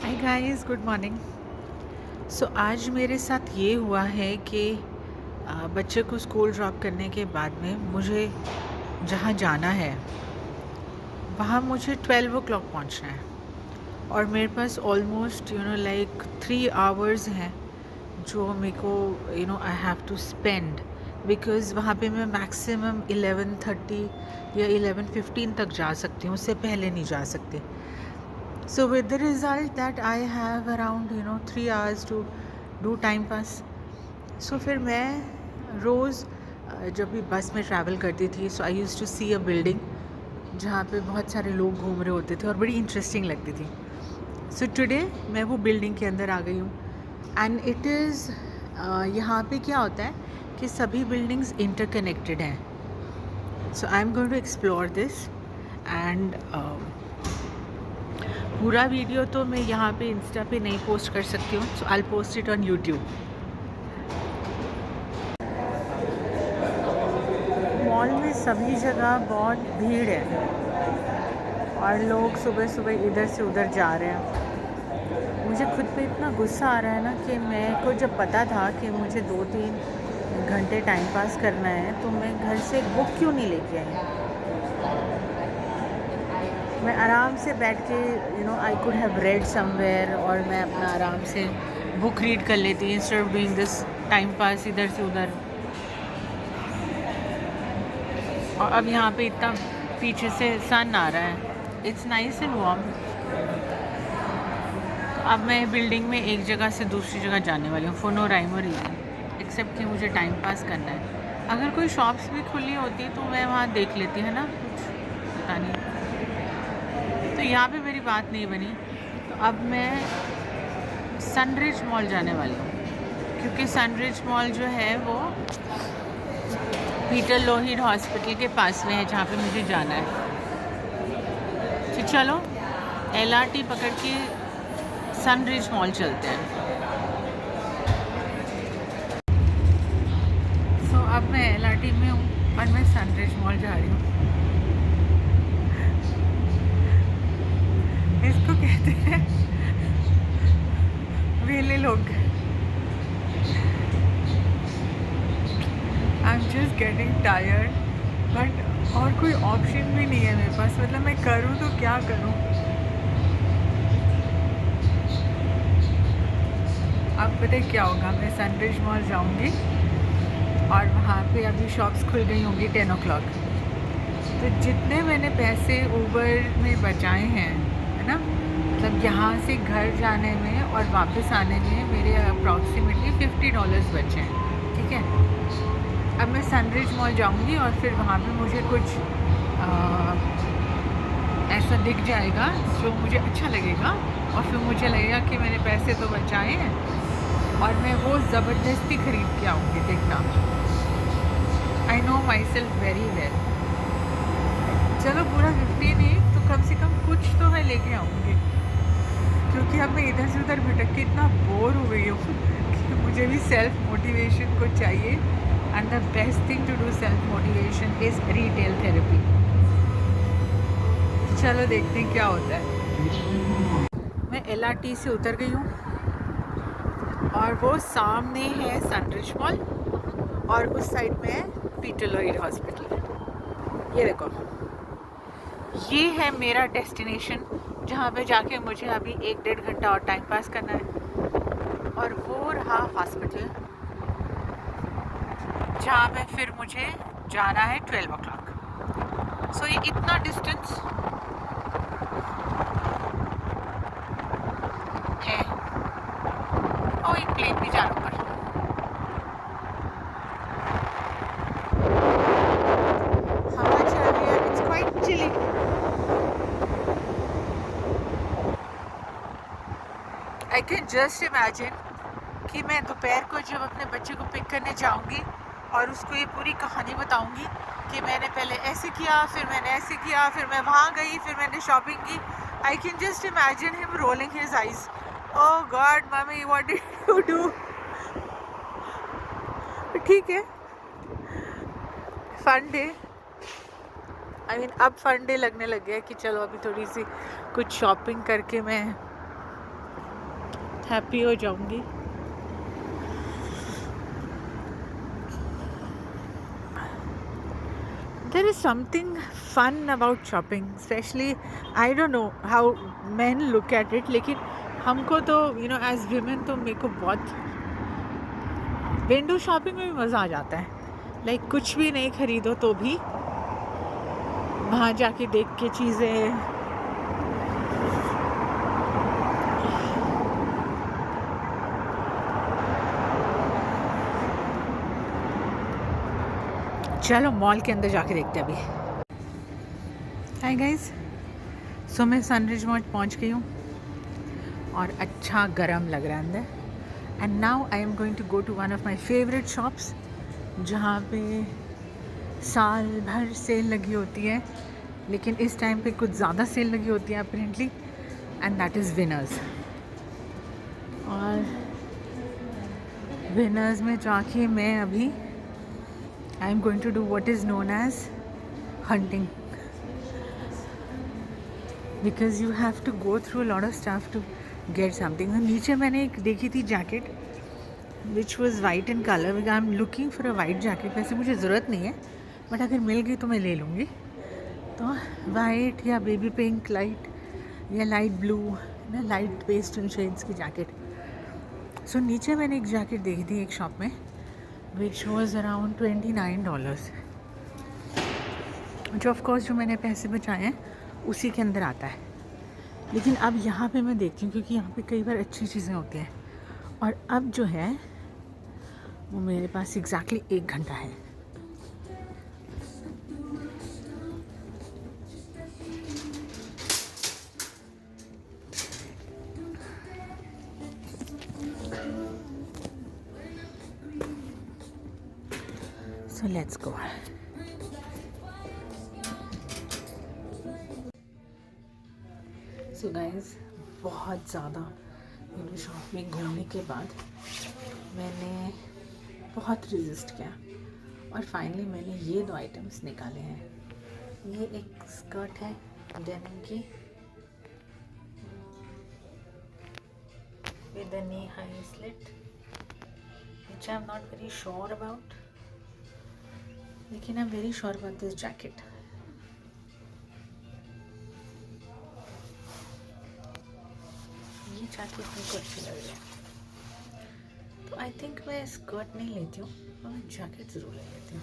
हाय guys, good morning. So आज मेरे साथ ये हुआ है कि बच्चे को स्कूल ड्रॉप करने के बाद में मुझे जहाँ जाना है वहाँ मुझे 12 o'clock पहुँचना है और मेरे पास ऑलमोस्ट लाइक 3 hours हैं जो मेरे को I have to spend because वहाँ पे मैं मैक्सिमम 11:30 या 11:15 तक जा सकती हूँ, उससे पहले नहीं जा सकती। So with the result that I have around 3 hours to do time pass. So फिर मैं रोज़ जब भी बस में ट्रैवल करती थी so I use to see a building जहाँ पे बहुत सारे लोग घूम रहे होते थे और बड़ी इंटरेस्टिंग लगती थी। सो टुडे मैं वो बिल्डिंग के अंदर आ गई हूँ एंड इट इज़ यहाँ पे क्या होता है कि सभी बिल्डिंग्स इंटरकनेक्टेड हैं। So I am going to explore this and पूरा वीडियो तो मैं यहाँ पे इंस्टा पे नहीं पोस्ट कर सकती हूँ, so I will post it on YouTube. Mall में सभी जगह बहुत भीड़ है और लोग सुबह सुबह इधर से उधर जा रहे हैं। मुझे खुद पे इतना गुस्सा आ रहा है ना कि मेरे को जब पता था कि मुझे 2-3 घंटे टाइम पास करना है तो मैं घर से बुक क्यों नहीं लेके आई। मैं आराम से बैठ के I could have read somewhere और मैं अपना आराम से बुक रीड कर लेती instead of doing this time pass इधर से उधर। और अब यहाँ पे इतना पीछे से सन आ रहा है, इट्स नाइस एंड वार्म। अब मैं बिल्डिंग में एक जगह से दूसरी जगह जाने वाली हूँ फॉर नो राइम और रीज़न एक्सेप्ट कि मुझे टाइम पास करना है। अगर कोई शॉप्स भी खुली होती तो मैं वहाँ देख लेती, है ना, कुछ पता नहीं। तो यहाँ पे मेरी बात नहीं बनी, तो अब मैं सनरिज मॉल जाने वाली हूँ क्योंकि सनरिज मॉल जो है वो पीटर लोहिड हॉस्पिटल के पास में है जहाँ पे मुझे जाना है। तो चलो LRT पकड़ के सनरिज मॉल चलते हैं। सो अब मैं LRT में हूँ और मैं सनरिज मॉल जा रही हूँ। इसको कहते हैं वेले लोग। I am just getting tired but और कोई ऑप्शन भी नहीं है मेरे पास, मतलब मैं करूँ तो क्या करूँ। अब पता है क्या होगा, मैं सनरिज मॉल जाऊँगी और वहाँ पे अभी शॉप्स खुल गई होंगी 10 o'clock। तो जितने मैंने पैसे ऊबर में बचाए हैं, है ना, मतलब यहाँ से घर जाने में और वापस आने में मेरे अप्रॉक्सीमेटली $50 बचे हैं, ठीक है। अब मैं सनरिज मॉल जाऊँगी और फिर वहाँ पे मुझे कुछ ऐसा दिख जाएगा जो मुझे अच्छा लगेगा और फिर मुझे लगेगा कि मैंने पैसे तो बचाए हैं और मैं वो ज़बरदस्ती ख़रीद के आऊँगी, देखना। I know my self very well. चलो पूरा 50 नहीं तो कम से कम कुछ तो मैं लेके आऊँगी क्योंकि अब मैं इधर से उधर भटक के इतना बोर हो गई हूँ कि मुझे भी सेल्फ मोटिवेशन को चाहिए and the best thing to do self motivation is retail therapy. चलो देखते हैं क्या होता है। मैं LRT से उतर गई हूँ और वो सामने है सनरिज मॉल और उस साइड में है पीटर लोहिड हॉस्पिटल। ये देखो, ये है मेरा डेस्टिनेशन जहाँ पे जाके मुझे अभी 1-1.5 घंटा और टाइम पास करना है। और वो रहा हॉस्पिटल जहाँ पे फिर मुझे जाना है 12 o'clock। सो ये इतना डिस्टेंस है। ओ एक प्लेन भी जा रहा ऊपर। हवा चल रही है, it's quite chilly. I can just imagine कि मैं दोपहर को जब अपने बच्चे को पिक करने जाऊंगी और उसको ये पूरी कहानी बताऊंगी कि मैंने पहले ऐसे किया, फिर मैंने ऐसे किया, फिर मैं वहाँ गई, फिर मैंने शॉपिंग की। आई can just imagine him rolling his eyes, oh God mummy what did you do. ठीक है, फन डे। आई मीन अब फन डे लगने लग गया कि चलो अभी थोड़ी सी कुछ शॉपिंग करके मैं हैप्पी हो जाऊंगी। There is something fun about shopping, especially I don't know how men look at it, लेकिन हमको तो as women तो मेरे को बहुत विंडो शॉपिंग में भी मज़ा आ जाता है। लाइक कुछ भी नहीं खरीदो तो भी वहाँ जाके देख के चीज़ें चलो मॉल के अंदर जाके देखते हैं अभी। हाय गाइस, सो मैं सनरिज मॉल पहुंच गई हूँ और अच्छा गरम लग रहा है अंदर। And now I am going to go to one of my favourite shops जहाँ पे साल भर सेल लगी होती है, लेकिन इस टाइम पे कुछ ज़्यादा सेल लगी होती है apparently, and that is winners. और विनर्स में जाके मैं अभी I am going to do what is known as hunting, because you have to go through a lot of stuff to get something. और नीचे मैंने एक देखी थी jacket which was white in color. I am looking for a white jacket. वैसे मुझे ज़रूरत नहीं है, बट अगर मिल गई तो मैं ले लूँगी। तो वाइट या बेबी पिंक लाइट या लाइट ब्लू ना लाइट पेस्टल शेड्स की जैकेट। सो नीचे मैंने एक जैकेट देखी थी एक शॉप में which was around $29, जो ऑफकोर्स जो मैंने पैसे बचाए हैं उसी के अंदर आता है। लेकिन अब यहाँ पे मैं देखती हूँ क्योंकि यहाँ पे कई बार अच्छी चीज़ें होती हैं, और अब जो है वो मेरे पास एग्जैक्टली 1 घंटा है। So let's go. So guys, बहुत ज़्यादा विंडो शॉपिंग घूमने के बाद मैंने बहुत रेजिस्ट किया और फाइनली मैंने ये 2 आइटम्स निकाले हैं। ये एक स्कर्ट है डेनिम की with a knee high slit, which I'm not very sure about, लेकिन I'm very sure about this jacket. ये जैकेट मेरे को अच्छी लग रही है, तो आई थिंक मैं स्कर्ट नहीं लेती हूँ और मैं जैकेट ज़रूर ले लेती हूँ।